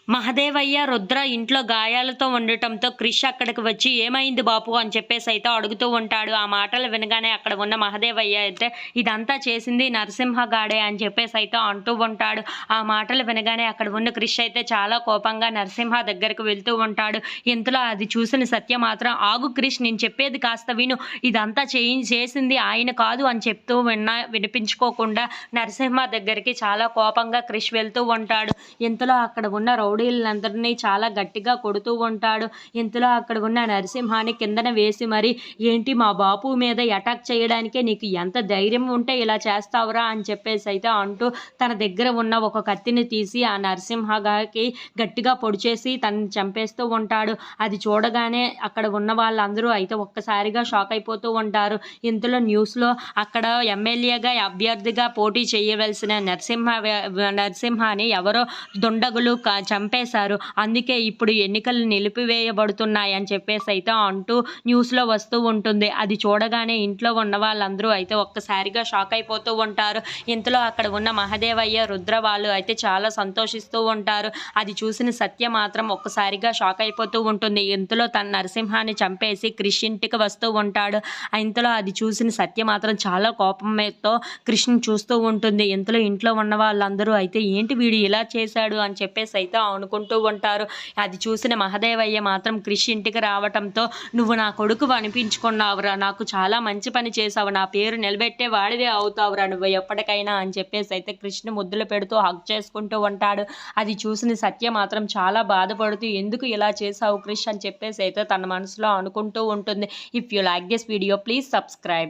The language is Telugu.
మహదేవయ్య, రుద్ర ఇంట్లో గాయాలతో ఉండటంతో క్రిష్ అక్కడికి వచ్చి ఏమైంది బాపు అని చెప్పేసి అయితే అడుగుతూ ఉంటాడు. ఆ మాటలు వినగానే అక్కడ ఉన్న మహదేవయ్య అయితే ఇదంతా చేసింది నరసింహగాడే అని చెప్పేసి అయితే అంటూ ఉంటాడు. ఆ మాటలు వినగానే అక్కడ ఉన్న క్రిష్ అయితే చాలా కోపంగా నరసింహ దగ్గరకు వెళ్తూ ఉంటాడు. ఇంతలో అది చూసిన సత్య మాత్రం ఆగు క్రిష్, నేను చెప్పేది కాస్త విను, ఇదంతా చేసింది ఆయన కాదు అని చెప్తూ వినిపించుకోకుండా నరసింహ దగ్గరికి చాలా కోపంగా క్రిష్ వెళ్తూ ఉంటాడు. ఇంతలో అక్కడ ఉన్న రౌడీలందరినీ చాలా గట్టిగా కొడుతూ ఉంటాడు. ఇంతలో అక్కడ ఉన్న నరసింహాన్ని కిందన వేసి మరి ఏంటి మా బాపు మీద అటాక్ చేయడానికే నీకు ఎంత ధైర్యం ఉంటే ఇలా చేస్తావురా అని చెప్పేసి అయితే అంటూ తన దగ్గర ఉన్న ఒక కత్తిని తీసి ఆ నరసింహకి గట్టిగా పొడిచేసి తనని చంపేస్తూ ఉంటాడు. అది చూడగానే అక్కడ ఉన్న వాళ్ళందరూ అయితే ఒక్కసారిగా షాక్ అయిపోతూ ఉంటారు. ఇంతలో న్యూస్లో అక్కడ ఎమ్మెల్యేగా అభ్యర్థిగా పోటీ చేయవలసిన నరసింహాని ఎవరో దుండగులు చంపేశారు, అందుకే ఇప్పుడు ఎన్నికలు నిలిపివేయబడుతున్నాయి అని చెప్పేసి అయితే అంటూ న్యూస్లో వస్తూ ఉంటుంది. అది చూడగానే ఇంట్లో ఉన్న వాళ్ళందరూ అయితే ఒక్కసారిగా షాక్ అయిపోతూ ఉంటారు. ఇంతలో అక్కడ ఉన్న మహదేవయ్య, రుద్ర వాళ్ళు అయితే చాలా సంతోషిస్తూ ఉంటారు. అది చూసిన సత్య మాత్రం ఒక్కసారిగా షాక్ అయిపోతూ ఉంటుంది. ఇంతలో తన నరసింహాన్ని చంపేసి క్రిష్ ఇంటికి వస్తూ ఉంటాడు. ఇంతలో అది చూసిన సత్య మాత్రం చాలా కోపంతో కృష్ణని చూస్తూ ఉంటుంది. ఇంతలో ఇంట్లో ఉన్న వాళ్ళందరూ అయితే ఏంటి వీడు ఇలా చేశాడు అని చెప్పేసి అయితే అనుకుంటూ ఉంటారు. అది చూసిన మహదేవయ్య మాత్రం క్రిష్ ఇంటికి రావటంతో నువ్వు నా కొడుకు అనిపించుకున్నావురా, నాకు చాలా మంచి పని చేసావు, నా పేరు నిలబెట్టే వాడివే అవుతావురా నువ్వు ఎప్పటికైనా అని చెప్పేసి అయితే కృష్ణ ముద్దులు పెడుతూ హగ్ చేసుకుంటూ ఉంటాడు. అది చూసిన సత్య మాత్రం చాలా బాధపడుతూ ఎందుకు ఇలా చేసావు క్రిష్ అని చెప్పేసి అయితే తన మనసులో అనుకుంటూ ఉంటుంది. If you like this video please subscribe.